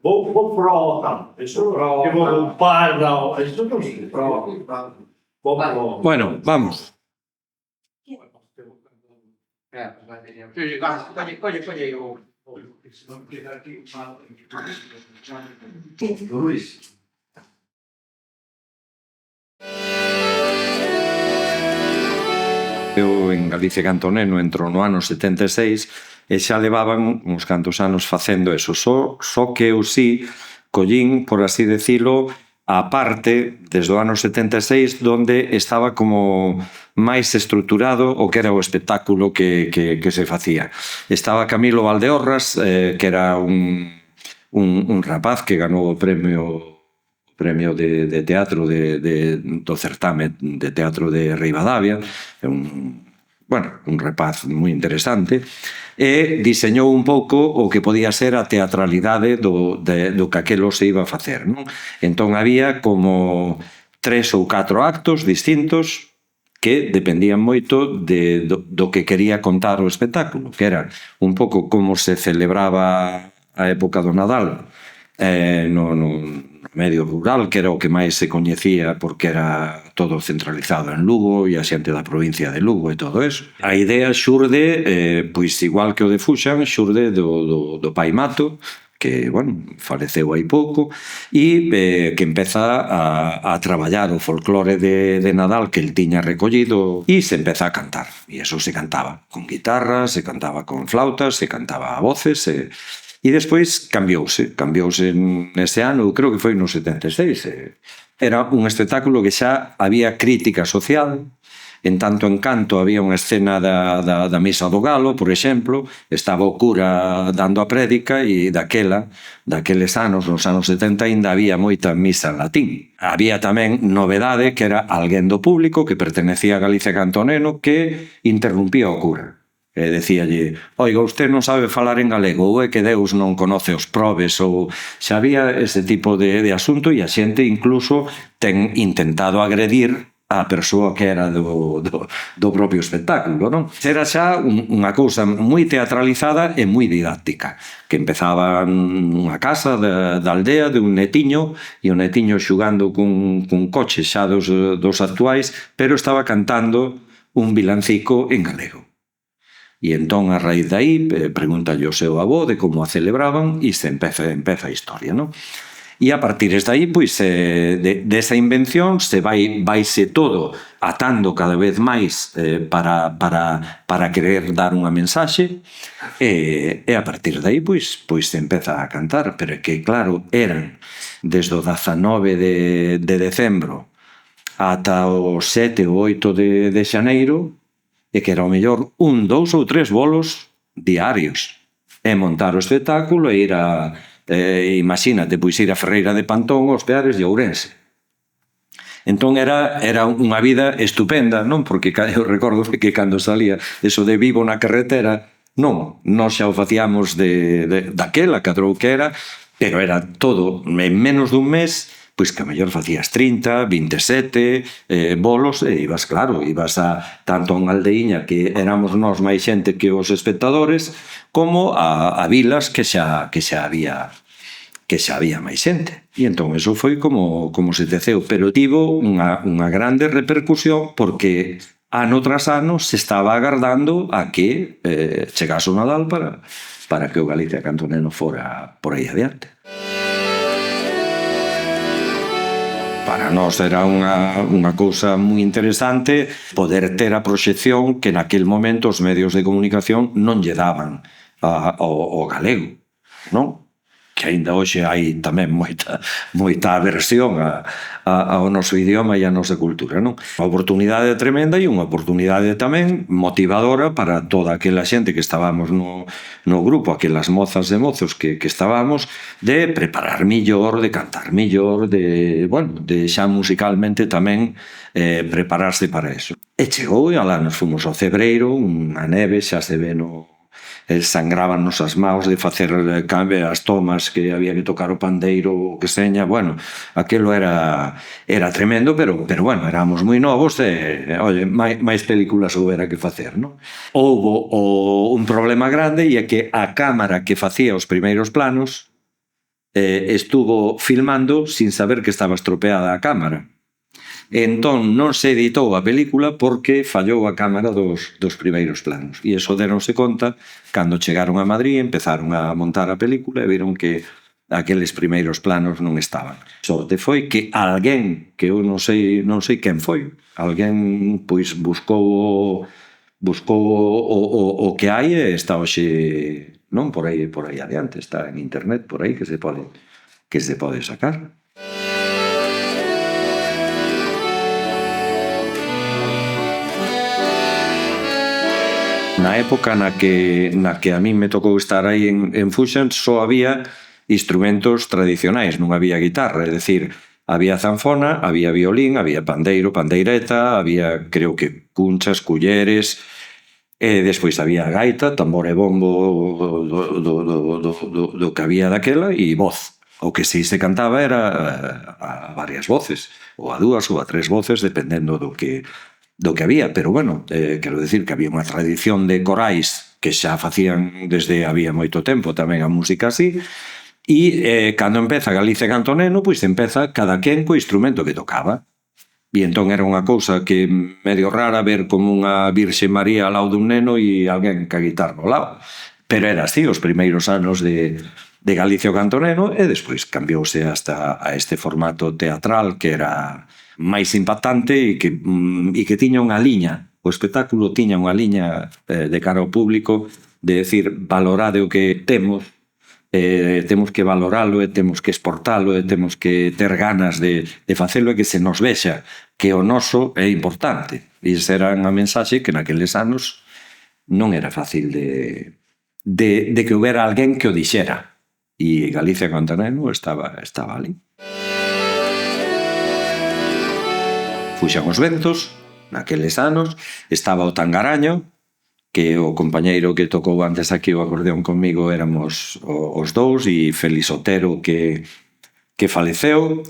Vou pro, eso, que vou parda, eso non sei, pro. Bueno, vamos. Colle o... Luis. Eu en Galicia canto neno entro no ano 76 e xa levaban uns cantos anos facendo eso. Só que eu sí collín, por así decilo, a parte desde o ano 76 donde estaba como máis estruturado o que era o espectáculo que se facía. Estaba Camilo Valdeorras, que era un rapaz que ganou o premio de teatro do certame de teatro de Ribadavia, un rapaz moi interesante, e diseñou un pouco o que podía ser a teatralidade do que aquelo se iba a facer, non? Entón había como 3 ou 4 actos distintos que dependían moito do que quería contar o espectáculo, que era un pouco como se celebraba a época do Nadal no medio rural, que era o que máis se coñecía porque era todo centralizado en Lugo e a xente da provincia de Lugo e todo eso. A idea xurde, pois igual que o de Fuxan, xurde do pai Mato, que, bueno, faleceu hai pouco, e que empeza a traballar o folclore de Nadal que el tiña recollido e se empeza a cantar. E eso se cantaba con guitarra, se cantaba con flautas, se cantaba a voces, e despois cambiouse nese ano, eu creo que foi no 76. Era un espectáculo que xa había crítica social, en tanto en canto había unha escena da misa do galo, por exemplo, estaba o cura dando a prédica e daqueles anos, nos anos 70, ainda había moita misa en latín. Había tamén novedade que era alguén do público que pertenecía a Galicia Canto Neno que interrumpía o cura. E decíalle, oiga, usted non sabe falar en galego, ou é que Deus non conoce os probes, ou xa había ese tipo de asunto e a xente incluso ten intentado agredir a persoa que era do propio espectáculo, non? Era xa unha cousa moi teatralizada e moi didáctica, que empezaba nunha casa da aldea de un netiño, e o netiño xugando cun coche xa dos actuais, pero estaba cantando un vilancico en galego. E entón, a raíz de aí, pregúntalle ao seu avó de como a celebraban e se empeza a historia, non? E a partir de aí, pois, desa invención se vaise todo atando cada vez máis para querer dar unha mensaxe e a partir de aí, pois, se empeza a cantar, pero é que, claro, eran desde o 19 de decembro ata o 7 ou 8 de xaneiro, e que era o mellor 1, 2 ou 3 bolos diarios e montar o espectáculo e ir imagínate, pois ir a Ferreira de Pantón aos Peares de Ourense. Entón era unha vida estupenda, non? Porque eu recordo que cando salía eso de vivo na carretera, non, nós xa o facíamos daquela, cadrou que era, pero era todo en menos dun mes, pois que a mellor facías 30, 27 bolos e ibas, claro, ibas tanto a unha aldeiña que éramos nós máis xente que os espectadores, como a vilas que xa había máis xente. E entón, eso foi como se teceu, pero tivo unha grande repercusión porque ano tras ano se estaba agardando a que chegase o Nadal para que o Galicia Canto Neno fora por aí adiante. Para nós era unha cousa moi interesante poder ter a proxección que naquel momento os medios de comunicación non lle daban ao galego, non? Que aínda hoxe hai tamén moita aversión ao noso idioma e á nosa cultura, non? Unha oportunidade tremenda e unha oportunidade tamén motivadora para toda aquela xente que estábamos no grupo, aquelas mozas e mozos que estábamos, de preparar millor, de cantar millor, de xa musicalmente tamén prepararse para eso. E chegou e alá nos fomos ao Cebreiro, unha neve, xa se ve sangrábanos as maus de facer as tomas que había que tocar o pandeiro o que seña, bueno, aquilo era tremendo, pero bueno, éramos moi novos e, oye, máis películas houbera que facer, non? Houbo un problema grande e é que a cámara que facía os primeiros planos estuvo filmando sin saber que estaba estropeada a cámara. Entón non se editou a película porque fallou a cámara dos primeiros planos. E iso deronse conta cando chegaron a Madrid, empezaron a montar a película e viron que aqueles primeiros planos non estaban. Sorte foi que alguén, que eu non sei quen foi, alguén pois buscou o que hai e está hoxe, non, por aí adiante, está en internet por aí que se pode sacar. Na época na que a min me tocou estar aí en Fuxan só había instrumentos tradicionais, non había guitarra, é dicir, había zanfona, había violín, había pandeiro, pandeireta, había, creo que, cunchas, culleres, e despois había gaita, tambor e bombo do que había daquela e voz. O que si se cantaba era a varias voces, ou a dúas ou a tres voces, dependendo do que había, pero bueno, quero dicir que había unha tradición de corais que xa facían desde había moito tempo tamén a música así, e cando empeza Galicia Canto Neno, pois empeza cada quen co instrumento que tocaba. E entón era unha cousa que medio rara ver como unha Virxe María ao lado dun neno e alguén ca guitarra ao lado. Pero era así os primeiros anos de Galicia Canto Neno e despois cambiouse hasta a este formato teatral que era máis impactante e que tiña unha liña, o espectáculo tiña unha liña de cara ao público de decir, valorade o que temos, temos que valoralo e temos que exportalo e temos que ter ganas de facelo e que se nos vexa que o noso é importante. E esa era unha mensaxe que naqueles anos non era fácil de que houbera alguén que o dixera. E Galicia Canto Neno estaba ali. Fuxan os ventos, naqueles anos, estaba o Tangaraño, que o compañeiro que tocou antes aquí o acordeón comigo éramos os dous, e Félix Otero que faleceu,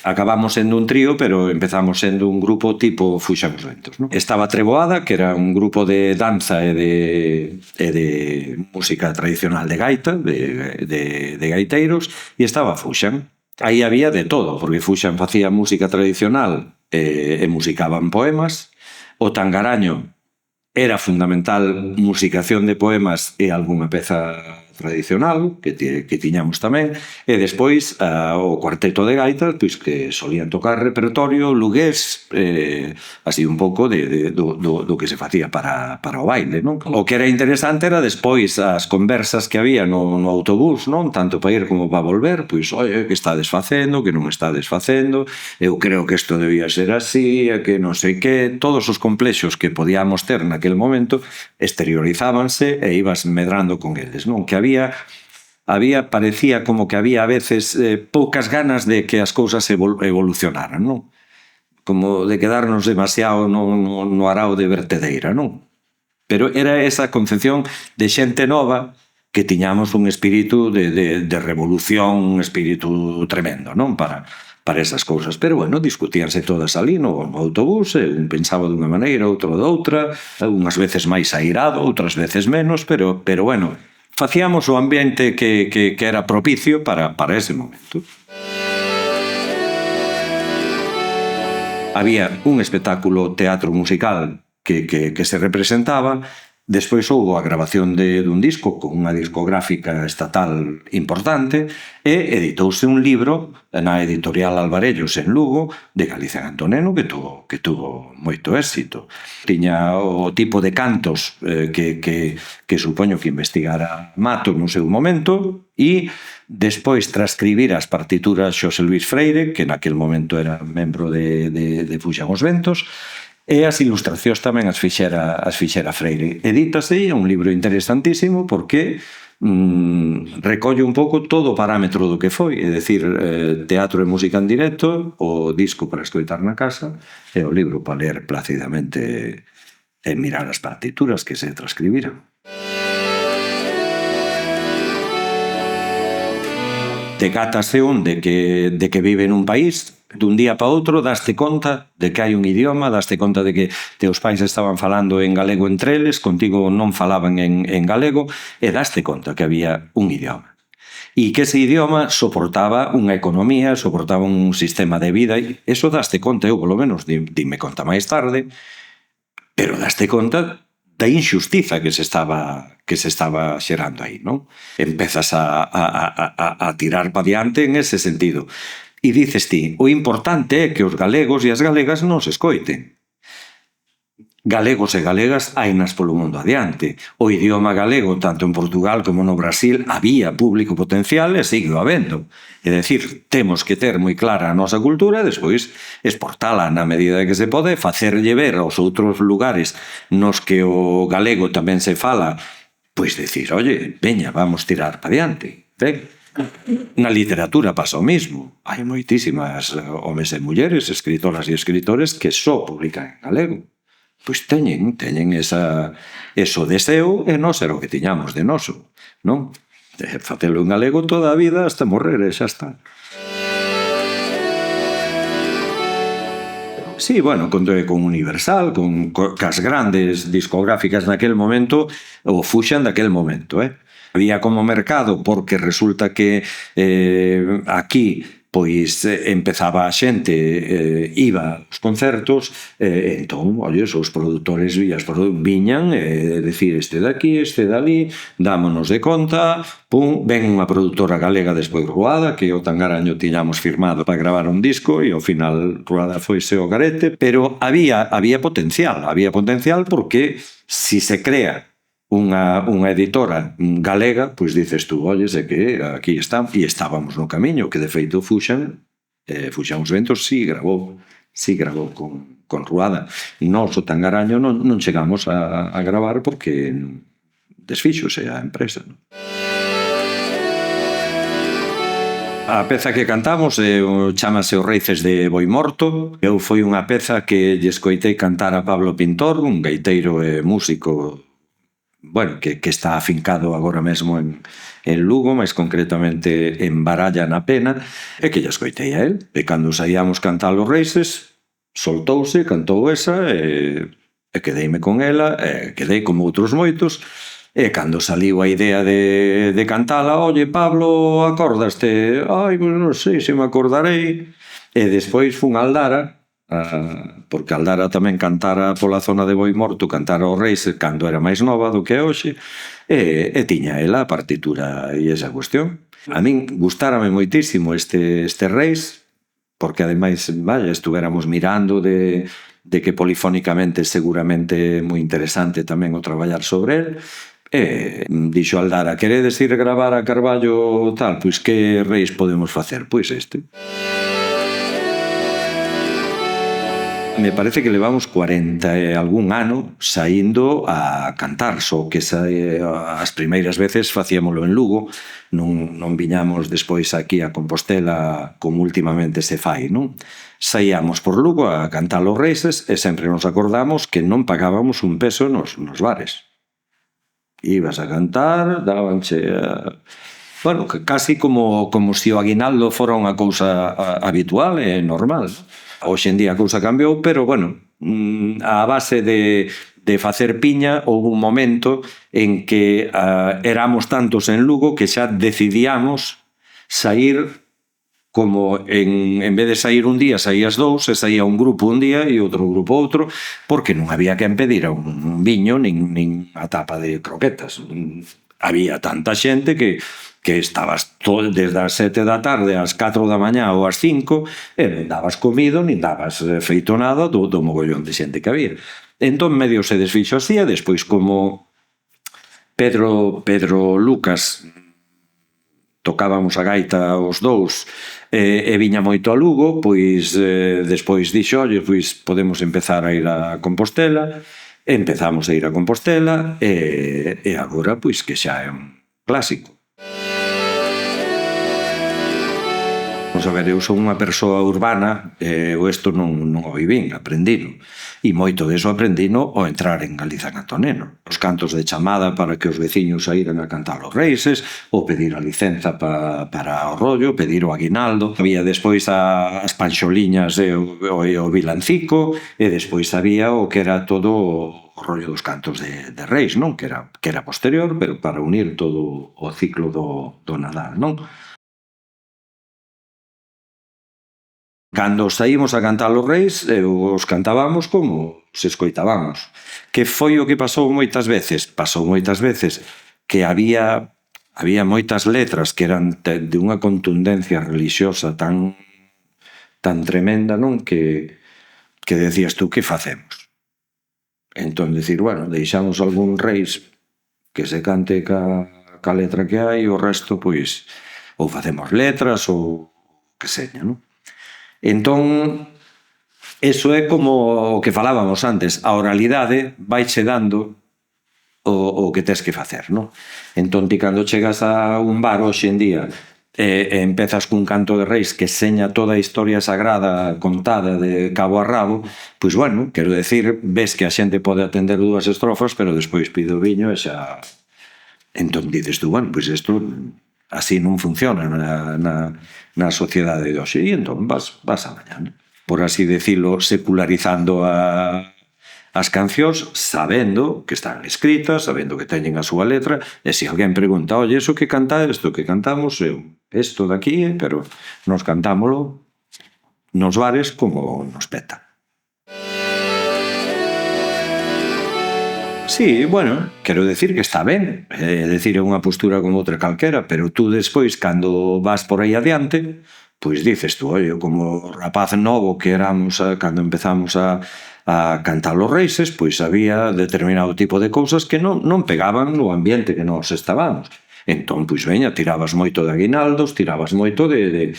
acabamos sendo un trío, pero empezamos sendo un grupo tipo Fuxan os ventos, non? Estaba Treboada, que era un grupo de danza e de música tradicional de gaita, de gaiteiros, e estaba Fuxan. Aí había de todo, porque Fuxan facía música tradicional e musicaban poemas. O Tangaraño era fundamental musicación de poemas e algunha peza tradicional que tiñamos tamén, e despois o cuarteto de gaitas pois que solían tocar repertorio lugués, así un pouco do que se facía para o baile, non? O que era interesante era despois as conversas que había no autobús, non? Tanto para ir como para volver, pois, oi, que estades facendo, que non estades facendo, eu creo que isto debía ser así, que non sei que, todos os complexos que podíamos ter naquele momento exteriorizábanse e ibas medrando con eles, non? Que parecía como que había a veces poucas ganas de que as cousas evolucionaran, non? Como de quedarnos demasiado no arao de vertedeira, non? Pero era esa concepción de xente nova que tiñamos un espírito de revolución, un espírito tremendo, non? Para esas cousas. Pero, bueno, discutíanse todas ali no autobús, un pensaba dunha maneira, outro doutra, unhas veces máis airado, outras veces menos, pero bueno, facíamos o ambiente que era propicio para ese momento. Había un espectáculo teatro musical que se representaba. Despois houbo a grabación dun disco con unha discográfica estatal importante e editouse un libro na editorial Alvarellos en Lugo de Galicia Canto Neno que tuvo moito éxito. Tiña o tipo de cantos que supoño que investigara Mato no seu momento e despois transcribir as partituras Xosé Luís Freire, que naquel momento era membro de Fuxan os ventos, e as ilustracións tamén as fixera Freire. Edítase, é un libro interesantísimo porque recolle un pouco todo o parámetro do que foi, é dicir, teatro e música en directo, o disco para escoitar na casa e o libro para ler plácidamente e mirar as partituras que se transcribiran. decátase un de que vive nun país, dun día para outro daste conta de que hai un idioma, daste conta de que teus pais estaban falando en galego entre eles, contigo non falaban en galego, e daste conta que había un idioma. E que ese idioma soportaba unha economía, soportaba un sistema de vida, e eso daste conta, eu polo menos dime conta máis tarde, pero daste conta da injustiza que se estaba xerando aí, non? Empezas a tirar pa diante en ese sentido. E dices ti, o importante é que os galegos e as galegas non se escoiten. Galegos e galegas hainas polo mundo adiante. O idioma galego, tanto en Portugal como no Brasil, había público potencial e sigue habendo. É dicir, temos que ter moi clara a nosa cultura e despois exportala na medida que se pode, facerlle ver aos outros lugares nos que o galego tamén se fala, pois decir, oye, veña, vamos tirar pa diante. Ben? Na literatura pasa o mismo. Hai moitísimas homes e mulleres, escritoras e escritores que só publican en galego. Pois teñen eso deseo e nós era o que tiñamos de noso, non? Facelo en galego toda a vida hasta morrer e xa está. Sí, bueno, con Universal, con cas grandes discográficas naquel momento, o fuxan daquel momento, Había como mercado porque resulta que aquí pois empezaba a xente, iba aos concertos, entón, olles, os produtores viñan, decir, este daqui, este dali, dámonos de conta, pum, ven unha produtora galega despois Ruada, que o Tangaraño tiñamos firmado para gravar un disco, e ao final Ruada foise o garete, pero había potencial porque si se crea unha editora galega, pois dices tú, olles, é que aquí están, e estábamos no camiño, que de feito Fuxan os ventos, sí grabou con Ruada. Nós o Tangaraño non chegamos a gravar porque desfíxose a empresa. A peza que cantamos chamase Os Raíces de Boi Morto. Eu foi unha peza que lle escoitei cantar a Pablo Pintor, un gaiteiro e músico, bueno, que está afincado agora mesmo en Lugo, máis concretamente en Baralla na Pena, e que lle escoitei a él. E cando saíamos cantar Os Raíces, soltouse, cantou esa, e quedeime con ela, e quedei como outros moitos, e cando saliu a idea de cantala, oye, Pablo, acordaste? Ai, non sei se me acordarei. E despois fun a Aldara, porque Aldara tamén cantara pola zona de Boi Morto, cantara Os Raíces cando era máis nova do que hoxe, e tiña ela a partitura e esa cuestión. A min gustárame moitísimo este Reis, porque ademais, vaya, estuvéramos mirando de que polifónicamente seguramente moi interesante tamén o traballar sobre el, e dixo Aldara, queredes ir gravar a Carballo tal, pois que Reis podemos facer? Pois este. Me parece que levamos 40 e algún ano saindo a cantar, só que as primeiras veces facíamolo en Lugo, non viñamos despois aquí a Compostela como últimamente se fai, non? Saíamos por Lugo a cantar Os Raíces e sempre nos acordamos que non pagábamos un peso nos bares. Ibas a cantar, dabanche bueno, casi como se o aguinaldo fora unha cousa habitual e normal. Hoxe en día a cousa cambiou, pero, bueno, a base de facer piña, houve un momento en que éramos tantos en Lugo que xa decidíamos sair como en vez de sair un día, saías dous, e saía un grupo un día e outro grupo outro, porque non había quen pedir un viño nin a tapa de croquetas. Había tanta xente que estabas desde as 7 da tarde ás 4 da mañá ou ás 5 e non dabas comido nin dabas feito nada do mogollón de xente que había. Entón medio se desfixo así, e despois como Pedro Lucas tocábamos a gaita os dous e viña moito a Lugo, pois despois dixo, oye, pois podemos empezar a ir a Compostela. Empezamos a ir a Compostela e agora pois que xa é un clásico. Pois a ver, eu son unha persoa urbana, eu isto non o vivín, aprendino. E moito deso aprendino ao entrar en Galiza cantoneno. Os cantos de chamada para que os veciños saíran a cantar os reises, ou pedir a licenza para o rollo, pedir o aguinaldo. Había despois as panxoliñas e o vilancico, e despois había o que era todo o rollo dos cantos de reis, non? Que era posterior, pero para unir todo o ciclo do Nadal, non? Cando saímos a cantar os reis, os cantábamos como se escoitábamos. Que foi o que pasou moitas veces? Pasou moitas veces que había moitas letras que eran de unha contundencia religiosa tan tremenda, non? Que decías tú, que facemos? Entón, dicir, bueno, deixamos algún reis que se cante ca letra que hai, o resto, pois, ou facemos letras, ou que seña, non? Entón, eso é como o que falábamos antes, a oralidade vaiche dando o que tes que facer, non? Entón, ti cando chegas a un bar hoxe en día e empezas cun canto de reis que seña toda a historia sagrada contada de cabo a rabo, pois bueno, quero decir, ves que a xente pode atender 2 estrofas, pero despois pide o viño e xa... Entón dices tú, bueno, pois isto así non funciona na sociedade de hoxe. E entón vas a mañana, por así decirlo, secularizando as cancións, sabendo que están escritas, sabendo que teñen a súa letra, e se alguén pregunta, oye, eso que canta isto que cantamos, isto daqui, pero nos cantámolo nos bares como nos peta. Sí, bueno, quero decir que está ben, é dicir, é unha postura como outra calquera, pero tú despois, cando vas por aí adiante, pois dices tú, oi, como rapaz novo que éramos cando empezamos a cantar os reises, pois había determinado tipo de cousas que non pegaban no ambiente que nós estábamos. Entón, pois veña, tirabas moito de aguinaldos, tirabas moito de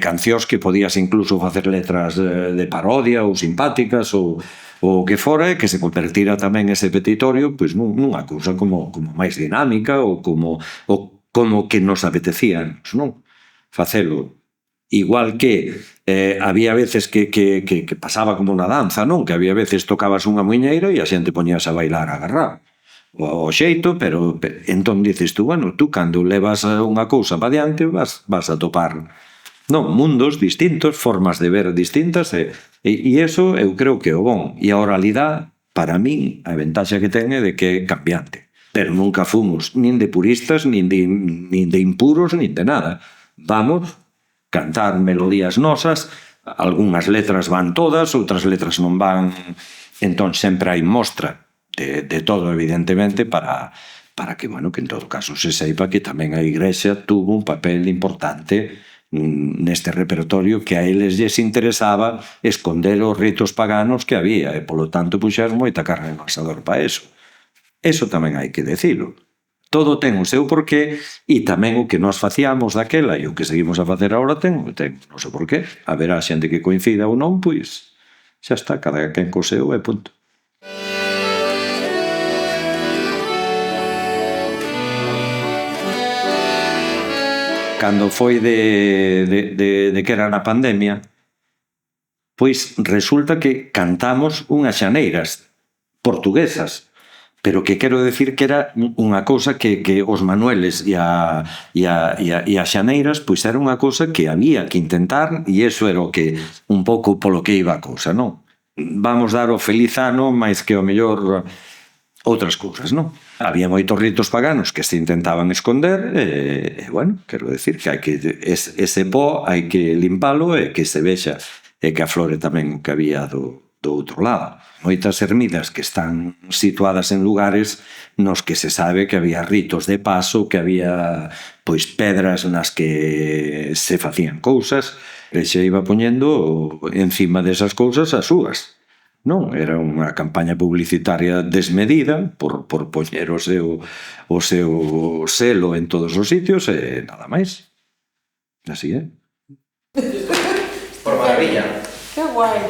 cancións que podías incluso facer letras de parodia ou simpáticas ou o que fora, que se convertira tamén ese petitorio pois nunha cousa como máis dinámica ou como que nos apetecía, non? Facelo. Igual que había veces que pasaba como unha danza, non? Que había veces tocabas unha muiñeira e a xente poñíase a bailar agarrado. O xeito, pero entón dices tú, bueno, tú cando levas unha cousa para diante vas a topar, non, mundos distintos, formas de ver distintas, e iso eu creo que é o bon. E a oralidade, para min, a ventaxa que ten é de que é cambiante. Pero nunca fomos nin de puristas, nin de impuros, nin de nada. Vamos cantar melodías nosas, algunhas letras van todas, outras letras non van, entón sempre hai mostra de todo, evidentemente, para que, bueno, que en todo caso se seipa que tamén a Igrexa tuvo un papel importante neste repertorio, que a eles lles interesaba esconder os ritos paganos que había, e polo tanto puxeron moita carne no asador para eso. Eso tamén hai que decilo. Todo ten o seu porqué, e tamén o que nós facíamos daquela e o que seguimos a facer agora ten non sei porqué. Haberá xente que coincida ou non, pois xa está, cada quen co seu e punto. Cando foi de que era na pandemia, pois resulta que cantamos unhas xaneiras portuguesas, pero que quero decir que era unha cousa que os manueles e as xaneiras, pois era unha cousa que había que intentar, e iso era o que un pouco polo que iba a cousa, non? Vamos dar o feliz ano máis que o mellor outras cousas, non? Había moitos ritos paganos que se intentaban esconder e, bueno, quero decir que hai que ese pó hai que limpalo e que se vexa e que aflore tamén o que había do outro lado. Moitas ermidas que están situadas en lugares nos que se sabe que había ritos de paso, que había pois pedras nas que se facían cousas, e se iba poñendo encima desas cousas as súas. Non, era unha campaña publicitaria desmedida por poñer o seu selo en todos os sitios e nada máis. Así é. Por maravilla. Que guai.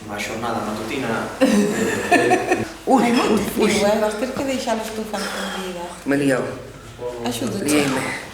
Unha xornada matutina. Hai moito frío, vas ter que deixar a estufa encendida. Me liou. Axúdate. Liei-me.